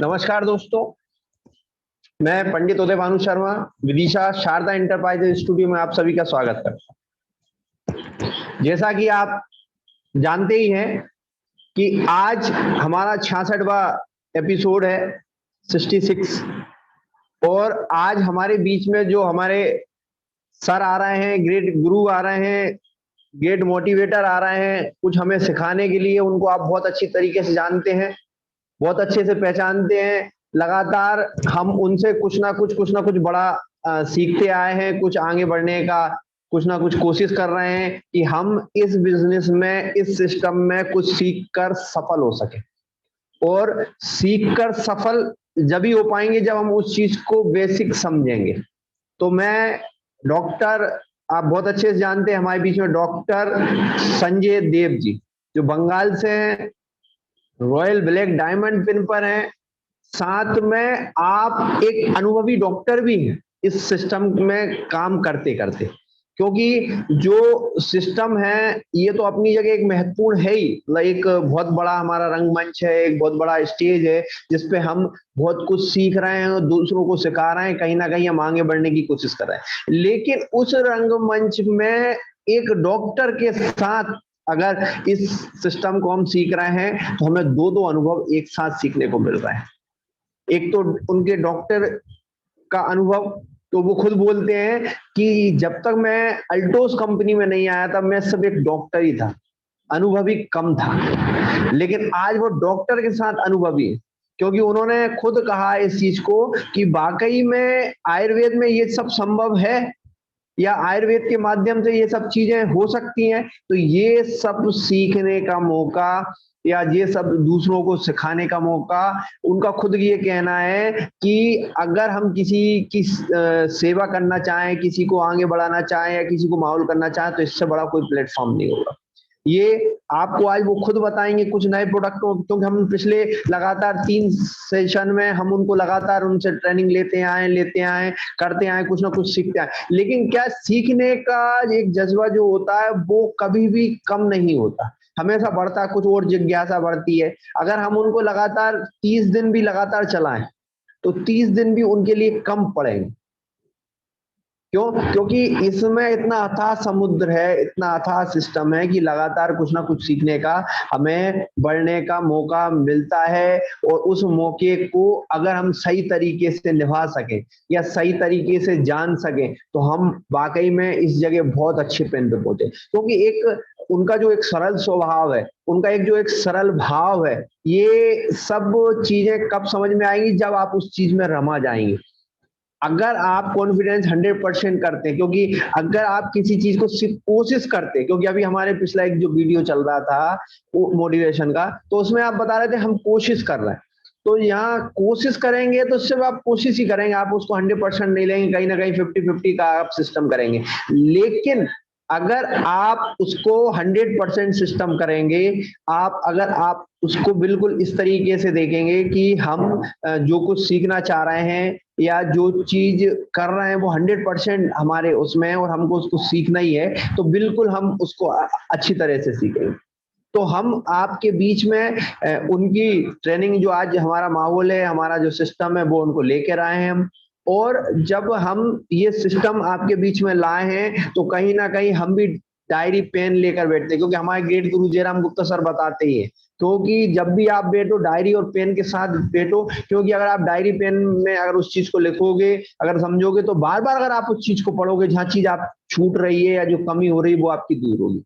नमस्कार दोस्तों, मैं पंडित उदय भानु शर्मा विदिशा शारदा इंटरप्राइजेज स्टूडियो में आप सभी का स्वागत करता हूं। जैसा कि आप जानते ही हैं कि आज हमारा 66वां एपिसोड है, 66। और आज हमारे बीच में जो हमारे सर आ रहे हैं, ग्रेट गुरु आ रहे हैं, ग्रेट मोटिवेटर आ रहे हैं कुछ हमें सिखाने के लिए। उनको आप बहुत अच्छी तरीके से जानते हैं, बहुत अच्छे से पहचानते हैं। लगातार हम उनसे कुछ ना कुछ बड़ा सीखते आए हैं, कुछ आगे बढ़ने का कुछ ना कुछ कोशिश कर रहे हैं कि हम इस बिजनेस में, इस सिस्टम में कुछ सीख कर सफल हो सके। और सीख कर सफल जब ही हो पाएंगे जब हम उस चीज को बेसिक समझेंगे। तो मैं डॉक्टर, आप बहुत अच्छे से जानते हैं हमारे बीच में डॉक्टर संजय देव जी, जो बंगाल से हैं, रॉयल ब्लैक डायमंड पिन पर हैं। साथ में आप एक अनुभवी डॉक्टर भी हैं इस सिस्टम में काम करते करते, क्योंकि जो सिस्टम है ये तो अपनी जगह एक महत्वपूर्ण है ही। एक बहुत बड़ा हमारा रंगमंच है, एक बहुत बड़ा स्टेज है जिसपे हम बहुत कुछ सीख रहे हैं और दूसरों को सिखा रहे हैं, कहीं ना कहीं हम आगे बढ़ने की कोशिश कर रहे हैं। लेकिन उस रंगमंच में एक डॉक्टर के साथ अगर इस सिस्टम को हम सीख रहे हैं तो हमें दो दो अनुभव एक साथ सीखने को मिल रहा है। एक तो उनके डॉक्टर का अनुभव, तो वो खुद बोलते हैं कि जब तक मैं अल्टोस कंपनी में नहीं आया था मैं सिर्फ एक डॉक्टर ही था, अनुभवी कम था। लेकिन आज वो डॉक्टर के साथ अनुभवी है, क्योंकि उन्होंने खुद कहा इस चीज को कि वाकई में आयुर्वेद में ये सब संभव है या आयुर्वेद के माध्यम से ये सब चीजें हो सकती हैं। तो ये सब सीखने का मौका या ये सब दूसरों को सिखाने का मौका, उनका खुद ये कहना है कि अगर हम किसी की सेवा करना चाहें, किसी को आगे बढ़ाना चाहें या किसी को माहौल करना चाहें, तो इससे बड़ा कोई प्लेटफॉर्म नहीं होगा। ये आपको आज वो खुद बताएंगे कुछ नए प्रोडक्ट को, क्योंकि हम पिछले लगातार 3 सेशन में हम उनको लगातार उनसे ट्रेनिंग लेते आए, करते आए, कुछ ना कुछ सीखते आए। लेकिन क्या सीखने का एक जज्बा जो होता है वो कभी भी कम नहीं होता, हमेशा बढ़ता है, कुछ और जिज्ञासा बढ़ती है। अगर हम उनको लगातार 30 दिन भी लगातार चलाएं तो 30 दिन भी उनके लिए कम पड़ेंगे। क्यों? क्योंकि इसमें इतना अथाह समुद्र है, इतना अथाह सिस्टम है कि लगातार कुछ ना कुछ सीखने का, हमें बढ़ने का मौका मिलता है। और उस मौके को अगर हम सही तरीके से निभा सकें या सही तरीके से जान सकें तो हम वाकई में इस जगह बहुत अच्छे पेन पे पहुंचे। क्योंकि एक उनका जो एक सरल स्वभाव है, उनका एक जो एक सरल भाव है, ये सब चीजें कब समझ में आएंगी जब आप उस चीज में रमा जाएंगे। अगर आप कॉन्फिडेंस 100% करते हैं, क्योंकि अगर आप किसी चीज को सिर्फ कोशिश करते हैं, क्योंकि अभी हमारे पिछला एक जो वीडियो चल रहा था मोटिवेशन का, तो उसमें आप बता रहे थे हम कोशिश कर रहे हैं। तो यहाँ कोशिश करेंगे तो सिर्फ आप कोशिश ही करेंगे, आप उसको 100% नहीं लेंगे, कहीं ना कहीं 50-50 का आप सिस्टम करेंगे। लेकिन अगर आप उसको 100% सिस्टम करेंगे, अगर आप उसको बिल्कुल इस तरीके से देखेंगे कि हम जो कुछ सीखना चाह रहे हैं या जो चीज कर रहे हैं वो 100% हमारे उसमें है और हमको उसको सीखना ही है, तो बिल्कुल हम उसको अच्छी तरह से सीखेंगे। तो हम आपके बीच में उनकी ट्रेनिंग, जो आज हमारा माहौल है, हमारा जो सिस्टम है, वो उनको लेकर आए हैं हम। और जब हम ये सिस्टम आपके बीच में लाए हैं तो कहीं ना कहीं हम भी डायरी पेन लेकर बैठते हैं, क्योंकि हमारे ग्रेट गुरु जयराम गुप्ता सर बताते ही है, क्योंकि जब भी आप बैठो डायरी और पेन के साथ बैठो, क्योंकि अगर आप डायरी पेन में अगर उस चीज को लिखोगे, अगर समझोगे, तो बार बार अगर आप उस चीज को पढ़ोगे, जहां चीज आप छूट रही है या जो कमी हो रही है वो आपकी दूर होगी।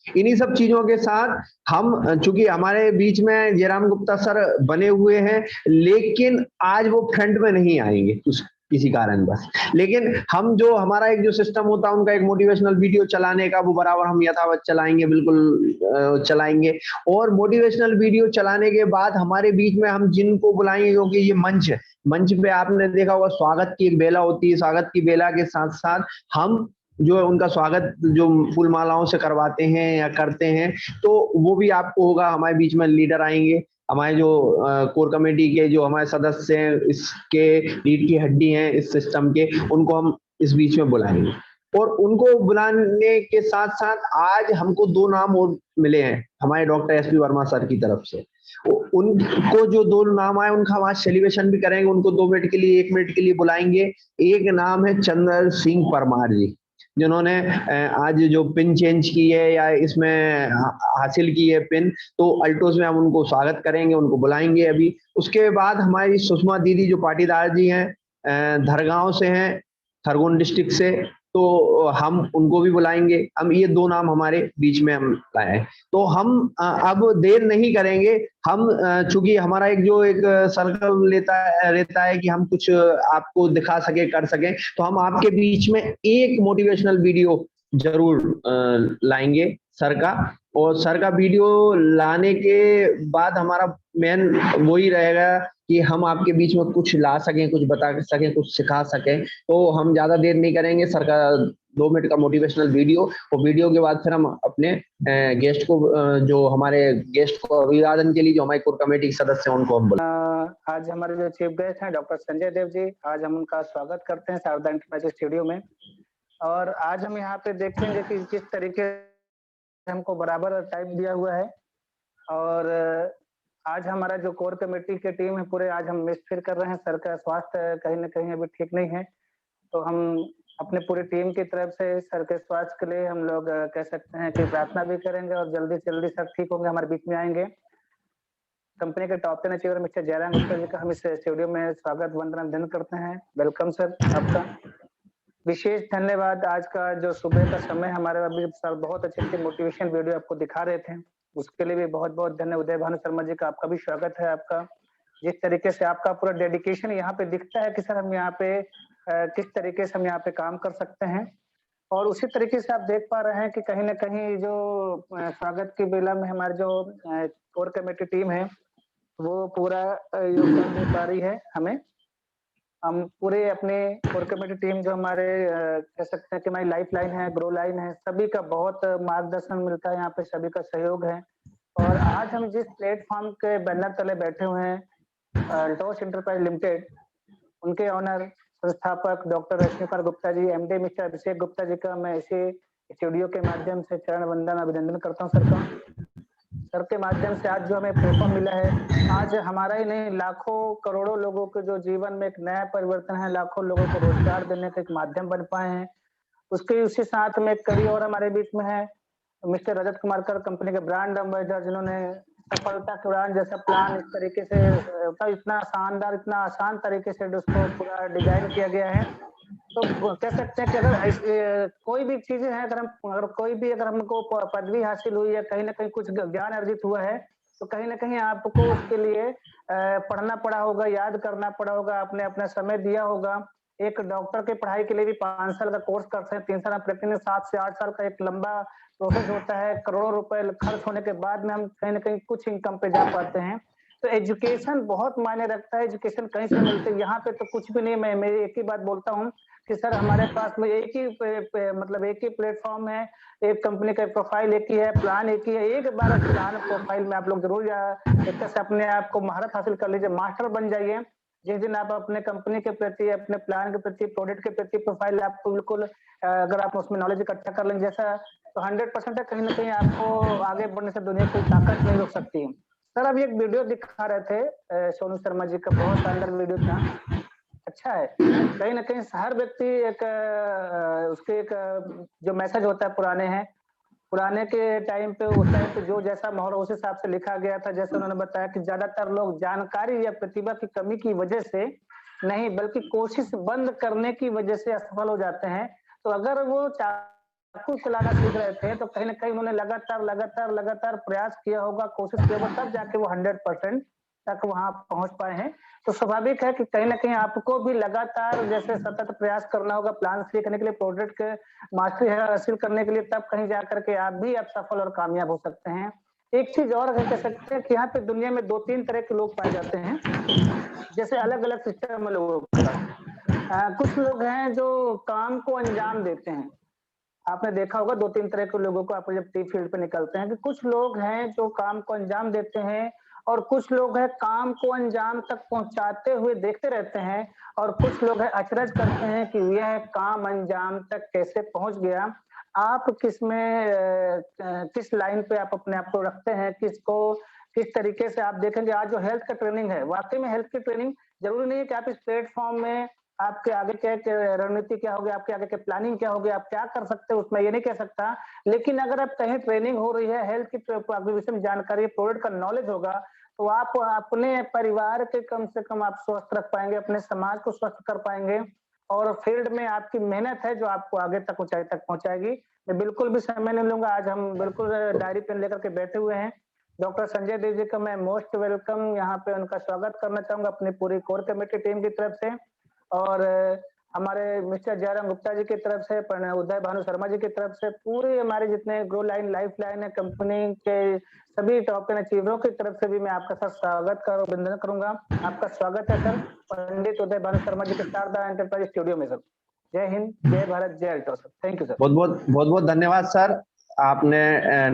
इन्हीं सब चीजों के साथ हम, चूंकि हमारे बीच में जयराम गुप्ता सर बने हुए हैं, लेकिन आज वो फ्रंट में नहीं आएंगे कुछ किसी कारण बस। लेकिन हम जो हमारा एक जो सिस्टम होता है उनका एक मोटिवेशनल वीडियो चलाने का, वो बराबर हम यथावत चलाएंगे, बिल्कुल चलाएंगे। और मोटिवेशनल वीडियो चलाने के बाद हमारे बीच में हम जिनको बुलाएंगे, क्योंकि ये मंच है, मंच पे आपने देखा होगा स्वागत की एक बेला होती है, स्वागत की बेला के साथ साथ हम जो है उनका स्वागत जो फूल मालाओं से करवाते हैं या करते हैं, तो वो भी आपको होगा। हमारे बीच में लीडर आएंगे, हमारे जो कोर कमेटी के जो हमारे सदस्य हैं, इसके रीढ़ की हड्डी हैं इस सिस्टम के, उनको हम इस बीच में बुलाएंगे। और उनको बुलाने के साथ साथ आज हमको 2 नाम और मिले हैं हमारे डॉक्टर एसपी वर्मा सर की तरफ से। उनको जो 2 नाम आए उनका हम आज सेलिब्रेशन भी करेंगे, उनको 2 मिनट के लिए 1 मिनट के लिए बुलाएंगे। एक नाम है चंद्र सिंह परमार जी, जिन्होंने आज जो पिन चेंज की है या इसमें हासिल की है पिन, तो अल्टोस में हम उनको स्वागत करेंगे, उनको बुलाएंगे अभी। उसके बाद हमारी सुषमा दीदी जो पाटीदार जी हैं, धरगांव से हैं, खरगोन डिस्ट्रिक्ट से, तो हम उनको भी बुलाएंगे। हम ये 2 नाम हमारे बीच में हम लाए हैं। तो हम अब देर नहीं करेंगे। हम चूंकि हमारा एक सर्कल रहता है कि हम कुछ आपको दिखा सके, कर सके, तो हम आपके बीच में एक मोटिवेशनल वीडियो जरूर लाएंगे सर का। और सर का वीडियो लाने के बाद हमारा मेन वही रहेगा कि हम आपके बीच में कुछ ला सकें, कुछ बता सकें, कुछ सिखा सकें। तो हम ज्यादा देर नहीं करेंगे। सर का 2 मिनट का मोटिवेशनल वीडियो, और वीडियो के बाद फिर हम अपने गेस्ट को, जो हमारे गेस्ट को अभिवादन के लिए जो हमारे कोर कमेटी के सदस्य हैं उनको हम आज हमारे जो चीफ गेस्ट हैं डॉक्टर संजय देव जी, आज हम उनका स्वागत करते हैं शारदा एंटरप्राइजेस स्टूडियो में। और आज हम यहाँ पे देखेंगे कि किस तरीके से हमको बराबर टाइम दिया हुआ है। और आज हमारा जो कोर कमेटी की टीम है पूरे, आज हम मिस फिर कर रहे हैं। सर का स्वास्थ्य कहीं ना कहीं अभी ठीक नहीं है, तो हम अपने पूरी टीम की तरफ से सर के स्वास्थ्य के लिए हम लोग कह सकते हैं कि प्रार्थना भी करेंगे और जल्दी से जल्दी सर ठीक होंगे, हमारे बीच में आएंगे। कंपनी के top 10 achiever mister Jayram Gupta ji का हम इस स्टूडियो में स्वागत वंदना अभिनंदन करते हैं। वेलकम सर आपका। विशेष धन्यवाद। आज का जो सुबह का समय हमारे अभी सर बहुत अच्छी मोटिवेशन वीडियो आपको दिखा रहे थे, उसके लिए भी बहुत बहुत धन्यवाद। उदय भानु शर्मा जी का आपका भी स्वागत है। आपका जिस तरीके से आपका पूरा डेडिकेशन यहाँ पे दिखता है कि सर हम यहाँ पे किस तरीके से हम यहाँ पे काम कर सकते हैं, और उसी तरीके से आप देख पा रहे हैं कि कहीं ना कहीं जो स्वागत की बेला में हमारे जो कोर कमेटी टीम है वो पूरा योगदान दे पा रही है हमें। हम पूरे अपने कोर कमेटी टीम जो हमारे कह सकते हैं कि हमारी लाइफ लाइन है, ग्रो लाइन है, सभी का बहुत मार्गदर्शन मिलता है यहाँ पे, सभी का सहयोग है। और आज हम जिस प्लेटफॉर्म के बैनर तले बैठे हुए हैं, अल्टोस एंटरप्राइज लिमिटेड, उनके ऑनर संस्थापक डॉक्टर रश्मि कुमार गुप्ता जी, एमडी मिस्टर अभिषेक गुप्ता जी का मैं इसे स्टूडियो के माध्यम से चरण वंदन अभिनंदन करता हूँ सर का। सर के माध्यम से आज जो हमें प्लेटफॉर्म मिला है, आज हमारा ही नहीं लाखों करोड़ों लोगं के जो जीवन में एक नया परिवर्तन है, लाखों लोगों को रोजगार देने का एक माध्यम बन पाए हैं। उसके उसी साथ में कड़ी और हमारे बीच में है मिस्टर रजत कुमार कर, कंपनी के ब्रांड एम्बेसडर, जिन्होंने सफलता के उड़ान जैसा प्लान इस तरीके से इतना शानदार, इतना आसान तरीके से उसको पूरा डिजाइन किया गया है। तो कह सकते हैं कि अगर कोई भी चीजें हैं, अगर हमको पदवी हासिल हुई है, कहीं ना कहीं कुछ ज्ञान अर्जित हुआ है, तो कहीं ना कहीं आपको उसके लिए पढ़ना पड़ा होगा, याद करना पड़ा होगा, आपने अपना समय दिया होगा। एक डॉक्टर की पढ़ाई के लिए भी 5 साल का कोर्स करते हैं, 3 साल प्रैक्टिस, 7 से 8 साल का एक लंबा प्रोसेस होता है। करोड़ों रुपए खर्च होने के बाद में हम कहीं ना कहीं कुछ इनकम पे जा पाते हैं। तो एजुकेशन बहुत मायने रखता है। एजुकेशन कहीं से मिलते है, यहाँ पे तो कुछ भी नहीं। मैं मेरी एक ही बात बोलता हूँ कि सर हमारे पास में एक ही मतलब एक ही प्लेटफॉर्म है, एक कंपनी का प्रोफाइल एक ही है, प्लान एक ही है। एक बार प्लान प्रोफाइल में आप लोग जरूर एक तरह से अपने आप को महारत हासिल कर लीजिए, मास्टर बन जाइए। जिस दिन आप अपने कंपनी के प्रति, अपने प्लान के प्रति, प्रोडक्ट के प्रति प्रोफाइल आपको बिल्कुल अगर आप उसमें नॉलेज इकट्ठा कर लेंगे जैसा, तो 100% है, कहीं ना कहीं आपको आगे बढ़ने से दुनिया कोई ताकत नहीं रोक सकती। सर अभी एक वीडियो दिखा रहे थे सोनू शर्मा जी का, बहुत शानदार वीडियो था, अच्छा है। कहीं ना कहीं हर व्यक्ति एक उसके एक जो मैसेज होता है पुराने के टाइम पे, उस टाइम पे जो जैसा माहौल उस हिसाब से लिखा गया था। जैसे उन्होंने बताया कि ज्यादातर लोग जानकारी या प्रतिभा की कमी की वजह से नहीं, बल्कि कोशिश बंद करने की वजह से असफल हो जाते हैं। तो अगर वो चाकू चलाना सीख रहे थे, तो कहीं ना कहीं उन्होंने लगातार प्रयास किया होगा, कोशिश किया होगा, तब जाके वो 100% तक वहां पहुंच पाए हैं। तो स्वाभाविक है कि कहीं ना कहीं आपको भी लगातार जैसे सतत प्रयास करना होगा, प्लान सीखने के लिए, प्रोडक्ट के मास्टरी हासिल करने के लिए, तब कहीं जाकर के आप भी आप सफल और कामयाब हो सकते हैं। एक चीज और कह सकते हैं कि यहाँ पे दुनिया में 2-3 तरह के लोग पाए जाते हैं, जैसे अलग अलग सिस्टम लोगों का। कुछ लोग हैं जो काम को अंजाम देते हैं। आपने देखा होगा 2-3 तरह के लोगों को, आप जब टी फील्ड पे निकलते हैं, कि कुछ लोग हैं जो काम को अंजाम देते हैं, और कुछ लोग हैं काम को अंजाम तक पहुंचाते हुए देखते रहते हैं, और कुछ लोग हैं अचरज करते हैं कि यह काम अंजाम तक कैसे पहुंच गया। आप किस लाइन पे आप अपने आप को रखते हैं, किस तरीके से आप देखेंगे आज जो हेल्थ का ट्रेनिंग है, वाकई में हेल्थ की ट्रेनिंग जरूरी नहीं है कि आप इस प्लेटफॉर्म में आपके आगे क्या रणनीति क्या होगी, आपके आगे की प्लानिंग क्या होगी, आप क्या कर सकते हो उसमें ये नहीं कह सकता। लेकिन अगर आप कहीं ट्रेनिंग हो रही है, हेल्थ की विषय में जानकारी, प्रोडक्ट का नॉलेज होगा, तो आप अपने परिवार के कम से कम आप स्वस्थ रख पाएंगे, अपने समाज को स्वस्थ कर पाएंगे और फील्ड में आपकी मेहनत है जो आपको आगे तक ऊंचाई तक पहुंचाएगी। मैं बिल्कुल भी समय नहीं लूंगा, आज हम बिल्कुल डायरी पेन लेकर के बैठे हुए हैं। डॉक्टर संजय देव जी का मैं मोस्ट वेलकम यहाँ पे उनका स्वागत करना चाहूंगा अपनी पूरी कोर कमेटी टीम की तरफ से और हमारे मिस्टर जयराम गुप्ता जी की तरफ से, उदय भानु शर्मा जी की तरफ से, पूरे हमारे जितने ग्रो लाइन लाइफ लाइन है कंपनी के सभी टॉप टेन अचीवरों की तरफ से भी मैं आपका सर स्वागत कर अभिनंदन करूंगा। आपका स्वागत है सर पंडित उदय भानु शर्मा जी के शारदा एंटरप्राइज स्टूडियो में। सर जय हिंद, जय भारत, जय Alto sir. Thank you sir. बहुत बहुत धन्यवाद सर, आपने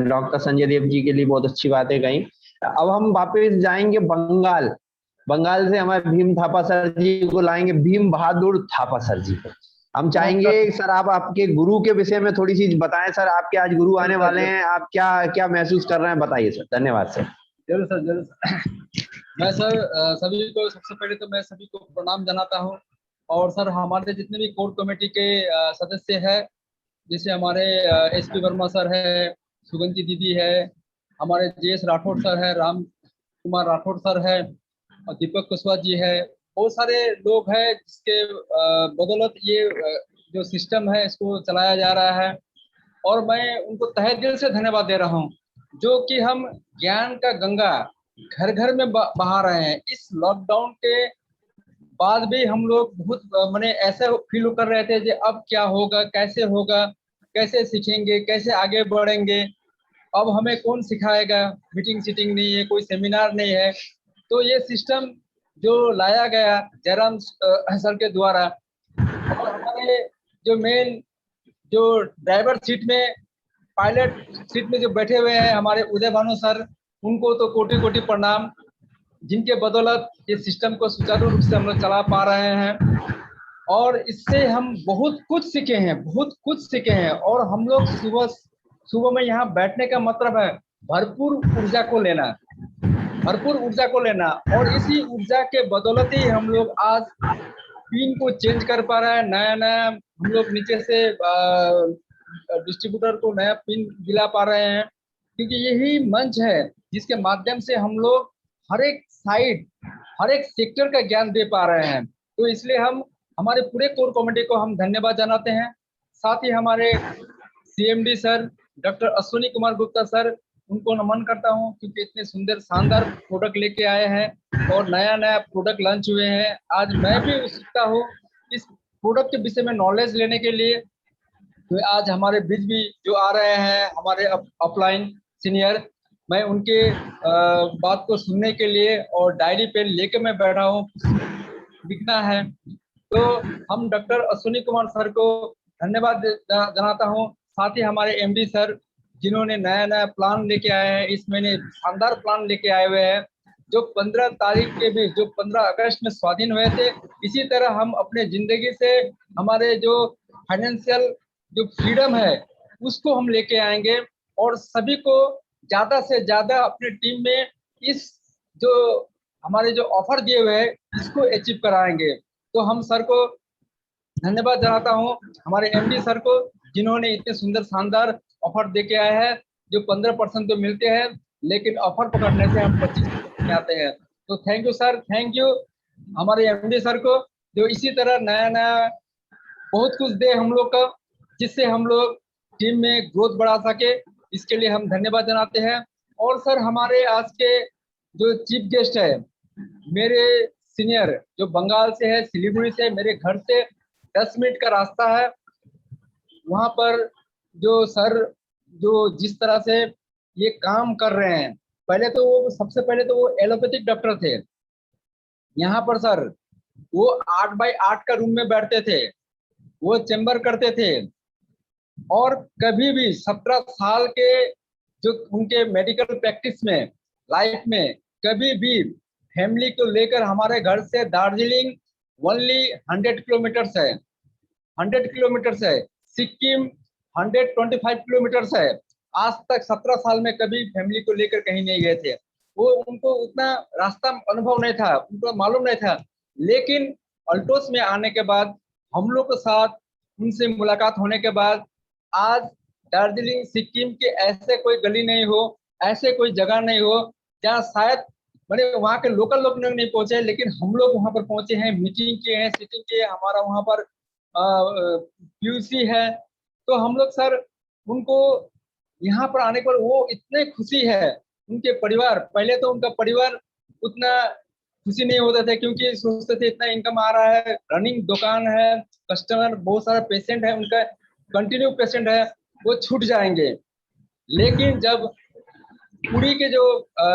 डॉक्टर संजय देव जी के लिए बहुत अच्छी बातें कही। अब हम वापस जाएंगे बंगाल से हमारे भीम थापा सर जी को लाएंगे, भीम बहादुर थापा सर जी को। हम चाहेंगे सर आप आपके गुरु के विषय में थोड़ी सी बताएं सर, आपके आज गुरु आने वाले हैं, आप क्या क्या महसूस कर रहे हैं, बताइए सर। धन्यवाद सर। जरूर सर, जरूर सर। मैं सर सभी को सबसे पहले तो मैं सभी को प्रणाम जनाता हूं और सर हमारे जितने भी कोर कमेटी के सदस्य हैं, जैसे हमारे एसपी वर्मा सर है, सुगंधी दीदी है, हमारे जेएस राठौड़ सर है, राम कुमार राठौड़ सर है और दीपक कुशवाहा जी है, बहुत सारे लोग हैं जिसके बदौलत ये जो सिस्टम है इसको चलाया जा रहा है और मैं उनको तहे दिल से धन्यवाद दे रहा हूँ, जो कि हम ज्ञान का गंगा घर घर में बहा रहे हैं। इस लॉकडाउन के बाद भी हम लोग बहुत मैंने ऐसा फील कर रहे थे कि अब क्या होगा, कैसे सीखेंगे, कैसे आगे बढ़ेंगे, अब हमें कौन सिखाएगा, मीटिंग सीटिंग नहीं है, कोई सेमिनार नहीं है। तो ये सिस्टम जो लाया गया जयराम सर के द्वारा और हमारे जो मेन जो ड्राइवर सीट में, पायलट सीट में जो बैठे हुए हैं हमारे उदय भानु सर, उनको तो कोटि कोटि प्रणाम, जिनके बदौलत ये सिस्टम को सुचारू रूप से हम लोग चला पा रहे हैं और इससे हम बहुत कुछ सीखे हैं और हम लोग सुबह में यहाँ बैठने का मतलब है भरपूर ऊर्जा को लेना और इसी ऊर्जा के बदौलत ही हम लोग आज पिन को चेंज कर पा रहे हैं, नया हम लोग नीचे से डिस्ट्रीब्यूटर को नया पिन दिला पा रहे हैं, क्योंकि यही मंच है जिसके माध्यम से हम लोग हर एक साइड, हर एक सेक्टर का ज्ञान दे पा रहे हैं। तो इसलिए हम हमारे पूरे कोर कमेटी को हम धन्यवाद जनाते हैं। साथ ही हमारे CMD sir doctor Ashwini Kumar Gupta sir, उनको नमन करता हूं, क्योंकि इतने सुंदर शानदार प्रोडक्ट लेके आए हैं और नया प्रोडक्ट लॉन्च हुए हैं। आज मैं भी उत्सुकता हूं इस प्रोडक्ट के विषय में नॉलेज लेने के लिए। तो आज हमारे बीच भी जो आ रहे हैं हमारे अपलाइन सीनियर, मैं उनके बात को सुनने के लिए और डायरी पेन लेके मैं बैठा हूँ, लिखना है। तो हम डॉक्टर अश्विनी कुमार सर को धन्यवाद जनाता हूँ। साथ ही हमारे एमडी सर, जिन्होंने नया प्लान लेके आए हैं, इस महीने शानदार प्लान लेके आए हुए हैं, जो 15 तारीख के भी, जो 15 अगस्त में स्वाधीन हुए थे, इसी तरह हम अपने जिंदगी से हमारे जो फाइनेंशियल जो फ्रीडम है उसको हम लेके आएंगे और सभी को ज्यादा से ज्यादा अपने टीम में इस जो हमारे जो ऑफर दिए हुए हैं इसको अचीव कराएंगे। तो हम सर को धन्यवाद जनाता हूँ, हमारे एमडी सर को, जिन्होंने इतने सुंदर शानदार ऑफर दे के आए हैं, जो 15% तो मिलते हैं लेकिन ऑफर पकड़ने से हम 25% आते हैं। तो thank you sir, thank you हमारे एमडी सर को, जो इसी तरह नया बहुत कुछ दे हम लोग का, जिससे हम लोग टीम में ग्रोथ बढ़ा सके, इसके लिए हम धन्यवाद जनाते हैं। और सर हमारे आज के जो चीफ गेस्ट है, मेरे सीनियर जो बंगाल से है, सिलीगुड़ी से, मेरे घर से 10 मिनट का रास्ता है, वहां पर जो सर जो जिस तरह से ये काम कर रहे हैं, सबसे पहले तो वो एलोपैथिक डॉक्टर थे। यहाँ पर सर वो 8x8 का रूम में बैठते थे, वो चेंबर करते थे और कभी भी 17 साल के जो उनके मेडिकल प्रैक्टिस में, लाइफ में, कभी भी फैमिली को लेकर हमारे घर से दार्जिलिंग ओनली 100 किलोमीटर है, 100 किलोमीटर है, सिक्किम 125 किलोमीटर है। आज तक 17 साल में कभी फैमिली को लेकर कहीं नहीं गए थे। वो उनको उतना रास्ता अनुभव नहीं था, उनको मालूम नहीं था। लेकिन अल्टोस में आने के बाद, हम लोग के साथ उनसे मुलाकात होने के बाद, आज दार्जिलिंग सिक्किम के ऐसे कोई गली नहीं हो, ऐसे कोई जगह नहीं हो जहाँ शायद मैंने वहाँ के लोकल लोग नहीं पहुंचे, लेकिन हम लोग वहाँ पर पहुंचे हैं, मीटिंग किए हैं, सिटिंग किए, हमारा वहाँ पर पीयूसी है। तो हम लोग सर उनको यहाँ पर आने पर वो इतने खुशी है। उनके परिवार, पहले तो उनका परिवार उतना खुशी नहीं होता था, क्योंकि सोचते थे इतना इनकम आ रहा है, रनिंग दुकान है, कस्टमर बहुत सारा पेशेंट है, उनका कंटिन्यू पेशेंट है, वो छूट जाएंगे। लेकिन जब पुरी के जो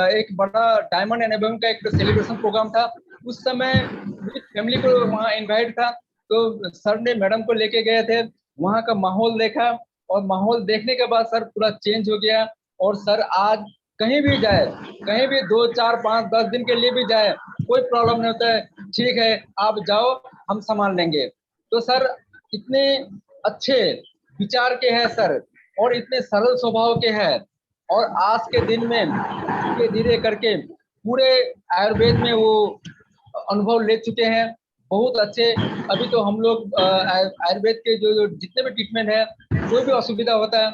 एक बड़ा डायमंड एंड एबम का एक सेलिब्रेशन प्रोग्राम था, उस समय पूरी फैमिली को वहाँ इनवाइट था, तो सर ने मैडम को लेके गए थे, वहाँ का माहौल देखा, और माहौल देखने के बाद सर पूरा चेंज हो गया। और सर आज कहीं भी जाए, कहीं भी 2, 4, 5, 10 दिन के लिए भी जाए, कोई प्रॉब्लम नहीं होता है, ठीक है आप जाओ, हम संभाल लेंगे। तो सर इतने अच्छे विचार के हैं सर, और इतने सरल स्वभाव के हैं, और आज के दिन में धीरे धीरे करके पूरे आयुर्वेद में वो अनुभव ले चुके हैं, बहुत अच्छे। अभी तो हम लोग आयुर्वेद के जो जितने भी ट्रीटमेंट है, कोई भी असुविधा होता है,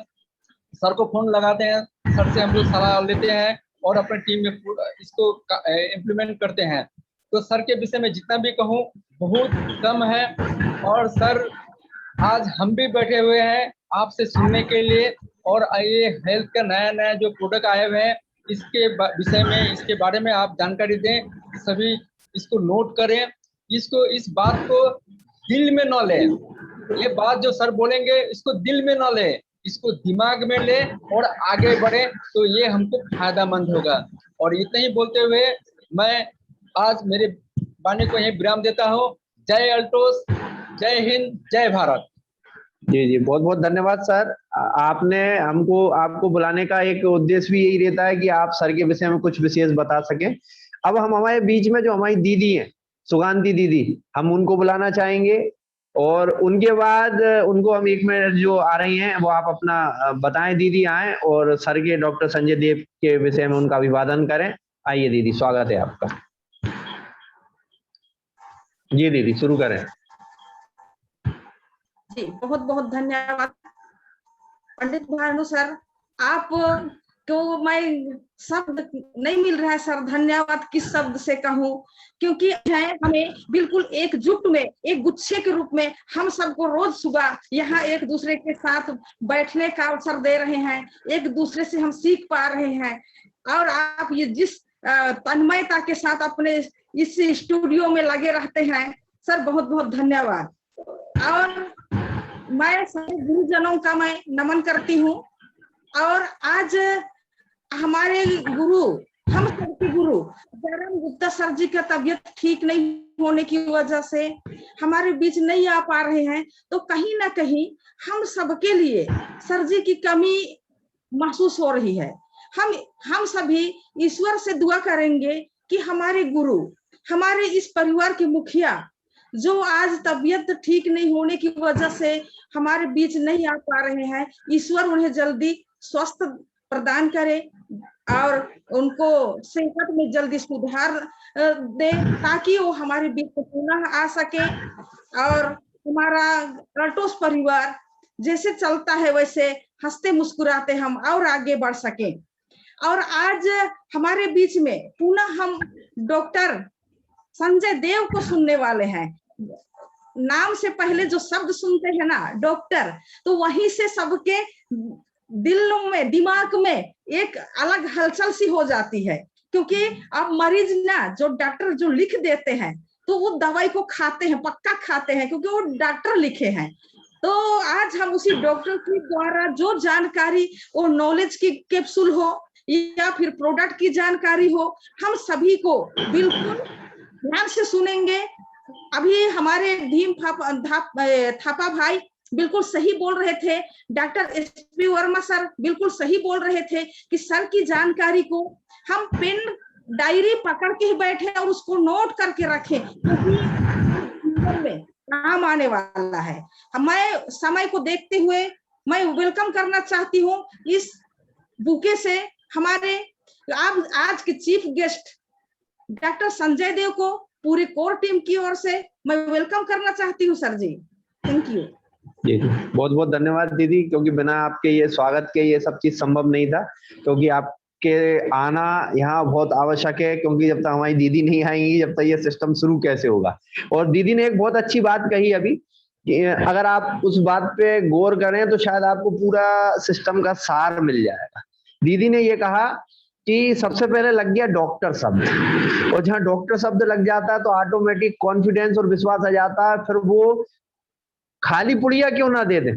सर को फोन लगाते हैं, सर से हम लोग सलाह लेते हैं, और अपने टीम में इसको इम्प्लीमेंट करते हैं। तो सर के विषय में जितना भी कहूँ बहुत कम है। और सर आज हम भी बैठे हुए हैं आपसे सुनने के लिए, और ये हेल्थ का नया नया जो प्रोडक्ट आए हुए हैं, इसके विषय में, इसके बारे में आप जानकारी दें, सभी इसको नोट करें, इसको, इस बात को दिल में न लें। ये बात जो सर बोलेंगे इसको दिल में न लें, इसको दिमाग में ले और आगे बढ़े, तो ये हमको फायदामंद होगा। और इतना ही बोलते हुए मैं आज मेरे वाणी को यही विराम देता हूँ। जय अल्टोस, जय हिंद, जय भारत। जी जी, बहुत बहुत धन्यवाद सर। आपने हमको, आपको बुलाने का एक उद्देश्य भी यही रहता है कि आप सर के विषय में कुछ विशेष बता सकें। अब हम हमारे बीच में जो हमारी दीदी हैं, सुगांती दीदी, हम उनको बुलाना चाहेंगे, और उनके बाद उनको हम 1 मिनट जो आ रही हैं वो आप अपना बताएं। दीदी आए और सर के, डॉक्टर संजय देव के विषय में उनका अभिवादन करें। आइए दीदी, स्वागत है आपका। जी दीदी, शुरू करें। जी बहुत बहुत धन्यवाद पंडित भानु सर। आप को मैं शब्द नहीं मिल रहा है सर, धन्यवाद किस शब्द से कहूँ, क्योंकि हमें बिल्कुल एकजुट में, एक गुच्छे के रूप में हम सबको रोज सुबह यहाँ एक दूसरे के साथ बैठने का अवसर दे रहे हैं, एक दूसरे से हम सीख पा रहे हैं। और आप ये जिस तन्मयता के साथ अपने इस स्टूडियो में लगे रहते हैं सर, बहुत बहुत धन्यवाद। और मैं सारे गुरुजनों का मैं नमन करती हूँ। और आज हमारे गुरु, हम सबके गुरु जयराम गुप्ता सर जी का तबीयत ठीक नहीं होने की वजह से हमारे बीच नहीं आ पा रहे हैं, तो कहीं ना कहीं हम सबके लिए सर जी की कमी महसूस हो रही है। हम सभी ईश्वर से दुआ करेंगे कि हमारे गुरु, हमारे इस परिवार के मुखिया, जो आज तबीयत ठीक नहीं होने की वजह से हमारे बीच नहीं आ पा रहे हैं, ईश्वर उन्हें जल्दी स्वस्थ प्रदान करे और उनको सेहत में जल्दी सुधार दे, ताकि वो हमारे बीच पुनः आ सके और हमारा अल्टोस परिवार जैसे चलता है वैसे हंसते मुस्कुराते हम और आगे बढ़ सके। और आज हमारे बीच में पुनः हम डॉक्टर संजय देव को सुनने वाले हैं। नाम से पहले जो शब्द सुनते हैं ना डॉक्टर, तो वहीं से सबके दिलों में, दिमाग में एक अलग हलचल सी हो जाती है, क्योंकि अब मरीज ना जो डॉक्टर जो लिख देते हैं तो वो दवाई को खाते हैं, पक्का खाते हैं, क्योंकि वो डॉक्टर लिखे हैं। तो आज हम उसी डॉक्टर के द्वारा जो जानकारी, वो नॉलेज की कैप्सूल हो या फिर प्रोडक्ट की जानकारी हो, हम सभी को बिल्कुल ध्यान से सुनेंगे। अभी हमारे भीम थापा भाई बिल्कुल सही बोल रहे थे, डॉक्टर एसपी वर्मा सर बिल्कुल सही बोल रहे थे कि सर की जानकारी को हम पेन डायरी पकड़ के ही बैठे और उसको नोट करके रखें, क्योंकि काम आने वाला है। मैं समय को देखते हुए मैं वेलकम करना चाहती हूँ इस बुके से हमारे आप आज के चीफ गेस्ट डॉक्टर संजय देव को पूरी कोर टीम की ओर से मैं वेलकम करना चाहती हूँ सर जी। थैंक यू जी, बहुत बहुत धन्यवाद दीदी, क्योंकि बिना आपके ये स्वागत के ये सब चीज संभव नहीं था, क्योंकि आपके आना यहाँ बहुत आवश्यक है, क्योंकि जब तक हमारी दीदी नहीं आएंगी जब तक ये सिस्टम शुरू कैसे होगा। और दीदी ने एक बहुत अच्छी बात कही अभी कि अगर आप उस बात पे गौर करें तो शायद आपको पूरा सिस्टम का सार मिल जाएगा। दीदी ने ये कहा कि सबसे पहले लग गया डॉक्टर शब्द, और जहाँ डॉक्टर शब्द लग जाता है तो ऑटोमेटिक कॉन्फिडेंस और विश्वास आ जाता है। फिर वो खाली पुड़िया क्यों ना दे दें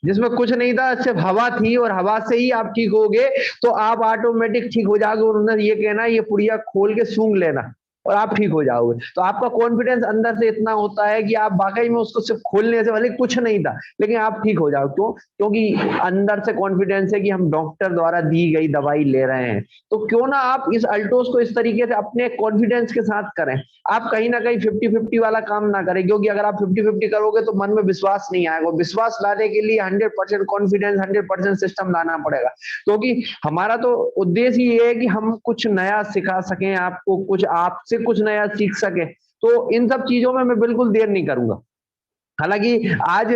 जिसमें कुछ नहीं था, सिर्फ हवा थी, और हवा से ही आप ठीक होगे तो आप ऑटोमेटिक ठीक हो जाओगे। और उन्होंने ये कहना ये पुड़िया खोल के सूंघ लेना और आप ठीक हो जाओगे। तो आपका कॉन्फिडेंस अंदर से इतना होता है कि आप वाकई में उसको सिर्फ खोलने से, भले कुछ नहीं था लेकिन आप ठीक हो जाओ। क्यों? क्योंकि अंदर से कॉन्फिडेंस है कि हम डॉक्टर द्वारा दी गई दवाई ले रहे हैं। तो क्यों ना आप इस अल्टोस को इस तरीके से अपने कॉन्फिडेंस के साथ करें। आप कहीं ना कहीं 50-50 वाला काम ना करें, क्योंकि अगर आप 50-50 करोगे तो मन में विश्वास नहीं आएगा। विश्वास लाने के लिए 100% कॉन्फिडेंस, 100% सिस्टम लाना पड़ेगा, क्योंकि हमारा तो उद्देश्य ये है कि हम कुछ नया सिखा सकें आपको, कुछ आपसे कुछ नया सीख सके। तो इन सब चीजों में मैं बिल्कुल देर नहीं करूंगा। हालांकि आज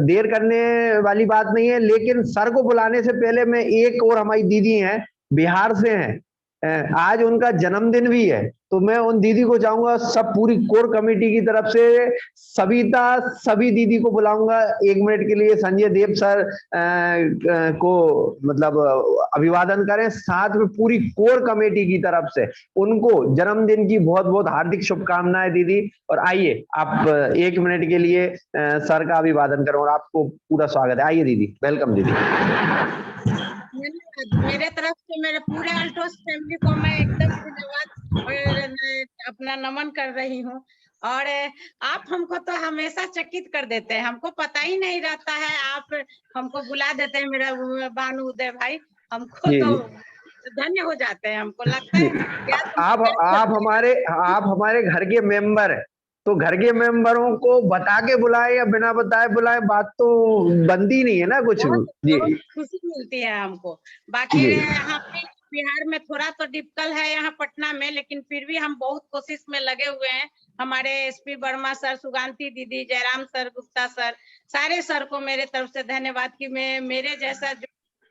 देर करने वाली बात नहीं है, लेकिन सर को बुलाने से पहले मैं एक और हमारी दीदी हैं, बिहार से हैं, आज उनका जन्मदिन भी है, तो मैं उन दीदी को चाहूंगा सब पूरी कोर कमेटी की तरफ से सभी दीदी को बुलाऊंगा 1 मिनट के लिए। संजय देव सर को मतलब अभिवादन करें, साथ में पूरी कोर कमेटी की तरफ से उनको जन्मदिन की बहुत बहुत हार्दिक शुभकामनाएं दीदी। और आइए आप 1 मिनट के लिए सर का अभिवादन करें और आपको पूरा स्वागत है। आइए दीदी, वेलकम दीदी। मेरे तरफ से मेरे पूरे अल्टोस फैमिली को मैं एकदम धन्यवाद और अपना नमन कर रही हूँ। और आप हमको तो हमेशा चकित कर देते हैं, हमको पता ही नहीं रहता है, आप हमको बुला देते हैं। मेरा भानु उदय भाई हमको जी, तो जी। धन्य हो जाते हैं, हमको लगता है आप हमारे घर के मेंबर हैं, तो घर के मेंबरों को बता के बुलाए या बिना बताए बुलाए, बात तो बनती नहीं है ना कुछ। जी, बहुत खुशी मिलती है हमको। बाकी जी, यहाँ पे बिहार में थोड़ा तो डिफिकल्ट है, यहाँ पटना में, लेकिन फिर भी हम बहुत कोशिश में लगे हुए हैं। हमारे एसपी वर्मा सर, सुगांती दीदी, जयराम सर, गुप्ता सर, सारे सर को मेरे तरफ से धन्यवाद कि मैं मेरे जैसा जो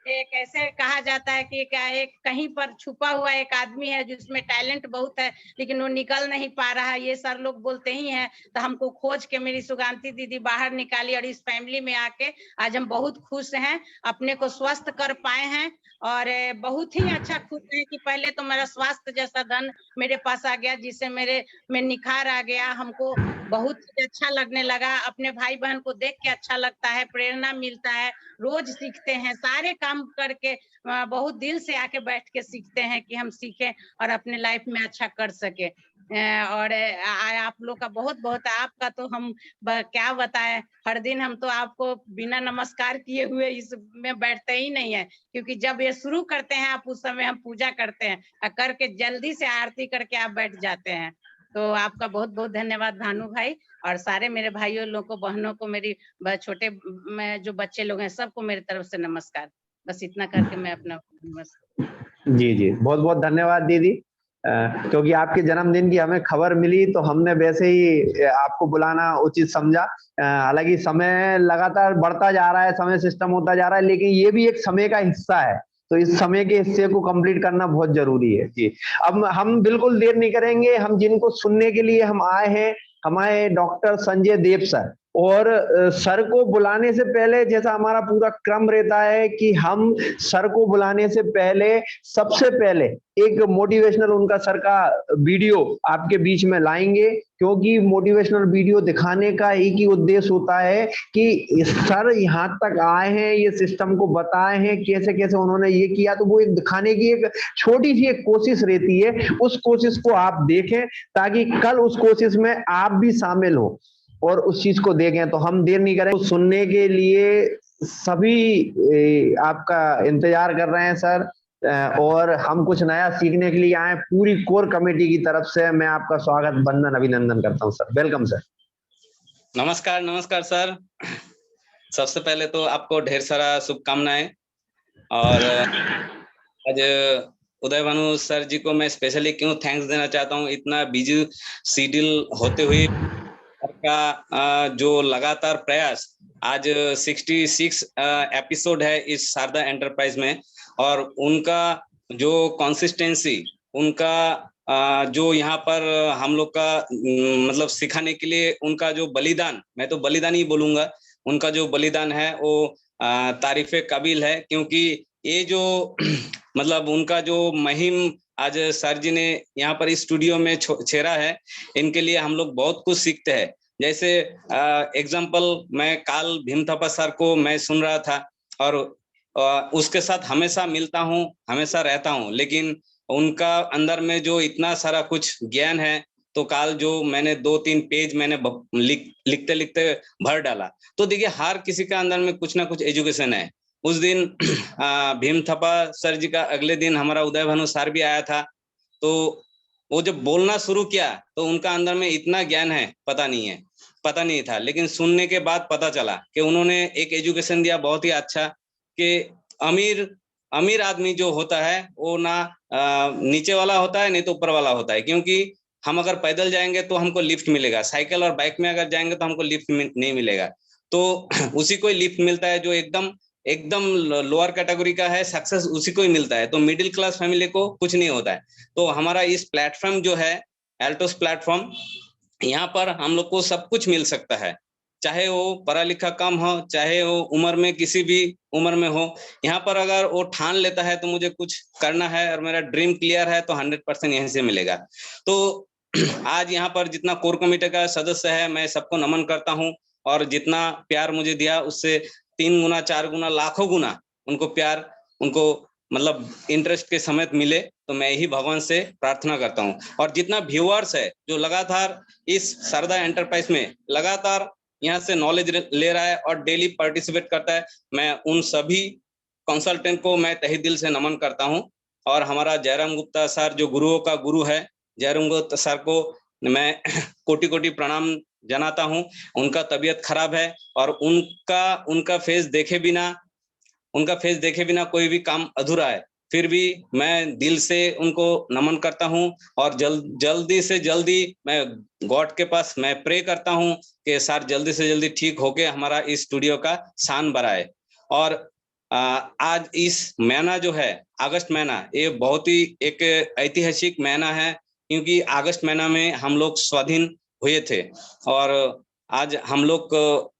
एक ऐसे कहा जाता है कि क्या एक कहीं पर छुपा हुआ एक आदमी है जिसमें टैलेंट बहुत है लेकिन वो निकल नहीं पा रहा है, ये सर लोग बोलते ही हैं। तो हमको खोज के मेरी सुगांती दीदी बाहर निकाली और इस फैमिली में आके आज हम बहुत खुश हैं, अपने को स्वस्थ कर पाए हैं। और बहुत ही अच्छा खुश है कि पहले तो मेरा स्वास्थ्य जैसा धन मेरे पास आ गया, जिससे मेरे में निखार आ गया। हमको बहुत अच्छा लगने लगा, अपने भाई बहन को देख के अच्छा लगता है, प्रेरणा मिलता है, रोज सीखते हैं, सारे काम करके बहुत दिल से आके बैठ के सीखते हैं कि हम सीखें और अपने लाइफ में अच्छा कर सके। और आप लोग का बहुत बहुत, आपका तो हम क्या बताएं, हर दिन हम तो आपको बिना नमस्कार किए हुए इसमें बैठते ही नहीं है, क्योंकि जब ये शुरू करते हैं आप उस समय हम पूजा करते हैं, करके जल्दी से आरती करके आप बैठ जाते हैं। तो आपका बहुत बहुत धन्यवाद भानु भाई, और सारे मेरे भाइयों लोग को, बहनों को, मेरी छोटे जो बच्चे लोग हैं सबको मेरी तरफ से नमस्कार। बस इतना करके मैं अपना जी, जी, बहुत बहुत धन्यवाद दीदी। क्योंकि आपके जन्मदिन की हमें खबर मिली तो हमने वैसे ही आपको बुलाना उचित समझा। हालांकि समय लगातार बढ़ता जा रहा है, समय सिस्टम होता जा रहा है, लेकिन ये भी एक समय का हिस्सा है, तो इस समय के हिस्से को कंप्लीट करना बहुत जरूरी है। जी, अब हम बिल्कुल देर नहीं करेंगे। हम जिनको सुनने के लिए हम आए हैं, हमारे डॉक्टर संजय देव सर, और सर को बुलाने से पहले जैसा हमारा पूरा क्रम रहता है कि हम सर को बुलाने से पहले सबसे पहले एक मोटिवेशनल उनका सर का वीडियो आपके बीच में लाएंगे, क्योंकि मोटिवेशनल वीडियो दिखाने का एक ही उद्देश्य होता है कि सर यहाँ तक आए हैं, ये सिस्टम को बताए हैं, कैसे कैसे उन्होंने ये किया, तो वो एक दिखाने की एक छोटी सी एक कोशिश रहती है। उस कोशिश को आप देखें ताकि कल उस कोशिश में आप भी शामिल हो और उस चीज को देखें। तो हम देर नहीं करें, सुनने के लिए सभी आपका इंतजार कर रहे हैं सर, और हम कुछ नया सीखने के लिए आए। पूरी कोर कमेटी की तरफ से मैं आपका स्वागत, वंदन, अभिनंदन करता हूं सर। Welcome sir. नमस्कार, नमस्कार सर। सबसे पहले तो आपको ढेर सारा शुभकामनाएं। और आज उदय भानु सर जी को मैं स्पेशली क्यों थैंक्स देना चाहता हूँ। इतना बिजी शेड्यूल होते हुए का जो लगातार प्रयास, आज 66 एपिसोड है इस शारदा एंटरप्राइज में, और उनका जो कंसिस्टेंसी, उनका जो यहाँ पर हम लोग का मतलब सिखाने के लिए उनका जो बलिदान, मैं तो बलिदान ही बोलूंगा, उनका जो बलिदान है वो तारीफे काबिल है। क्योंकि ये जो मतलब उनका जो मुहिम आज सर जी ने यहाँ पर इस स्टूडियो में छेड़ा है, इनके लिए हम लोग बहुत कुछ सीखते हैं। जैसे एग्जाम्पल, मैं काल भीमथापा सर को मैं सुन रहा था और उसके साथ हमेशा मिलता हूँ, हमेशा रहता हूँ, लेकिन उनका अंदर में जो इतना सारा कुछ ज्ञान है, तो काल जो मैंने 2-3 पेज मैंने लिखते लिखते भर डाला। तो देखिए हर किसी का अंदर में कुछ ना कुछ एजुकेशन है। उस दिन भीमथापा सर जी का अगले दिन हमारा उदय भानु सर भी आया था, तो वो जब बोलना शुरू किया तो उनका अंदर में इतना ज्ञान है, पता नहीं था, लेकिन सुनने के बाद पता चला कि उन्होंने एक एजुकेशन दिया बहुत ही अच्छा, कि अमीर आदमी जो होता है वो ना नीचे वाला होता है, नहीं तो ऊपर वाला होता है। क्योंकि हम अगर पैदल जाएंगे तो हमको लिफ्ट मिलेगा, साइकिल और बाइक में अगर जाएंगे तो हमको लिफ्ट नहीं मिलेगा। तो उसी को लिफ्ट मिलता है जो एकदम लोअर कैटेगरी का है, सक्सेस उसी को ही मिलता है। तो मिडिल क्लास फैमिली को कुछ नहीं होता है। तो हमारा इस प्लेटफॉर्म जो है एल्टोस प्लेटफॉर्म, यहाँ पर हम लोग को सब कुछ मिल सकता है, चाहे वो पढ़ा लिखा कम हो, चाहे वो उम्र में किसी भी उम्र में हो। यहाँ पर अगर वो ठान लेता है तो मुझे कुछ करना है और मेरा ड्रीम क्लियर है, तो 100% यहीं से मिलेगा। तो आज यहाँ पर जितना कोर कमेटी का सदस्य है, मैं सबको नमन करता हूँ, और जितना प्यार मुझे दिया उससे 3 गुना 4 गुना लाखों गुना उनको प्यार, उनको मतलब इंटरेस्ट के समेत मिले, तो मैं यही भगवान से प्रार्थना करता हूँ। और जितना व्यूअर्स है जो लगातार इस शारदा एंटरप्राइज में लगातार यहाँ से नॉलेज ले रहा है और डेली पार्टिसिपेट करता है, मैं उन सभी कंसल्टेंट को मैं तहे दिल से नमन करता हूँ। और हमारा जयराम गुप्ता सर जो गुरुओं का गुरु है, जयराम गुप्ता सर को मैं कोटि कोटि प्रणाम जनाता हूँ। उनका तबीयत खराब है और उनका फेस देखे बिना कोई भी काम अधूरा है, फिर भी मैं दिल से उनको नमन करता हूँ। और जल्दी से जल्दी मैं गॉड के पास मैं प्रे करता हूँ कि सर जल्दी से जल्दी ठीक होके हमारा इस स्टूडियो का शान बढ़ाए। और आज इस महीना जो है अगस्त महीना, ये बहुत ही एक ऐतिहासिक महीना है, क्योंकि अगस्त महीना में हम लोग स्वाधीन हुए थे। और आज हम लोग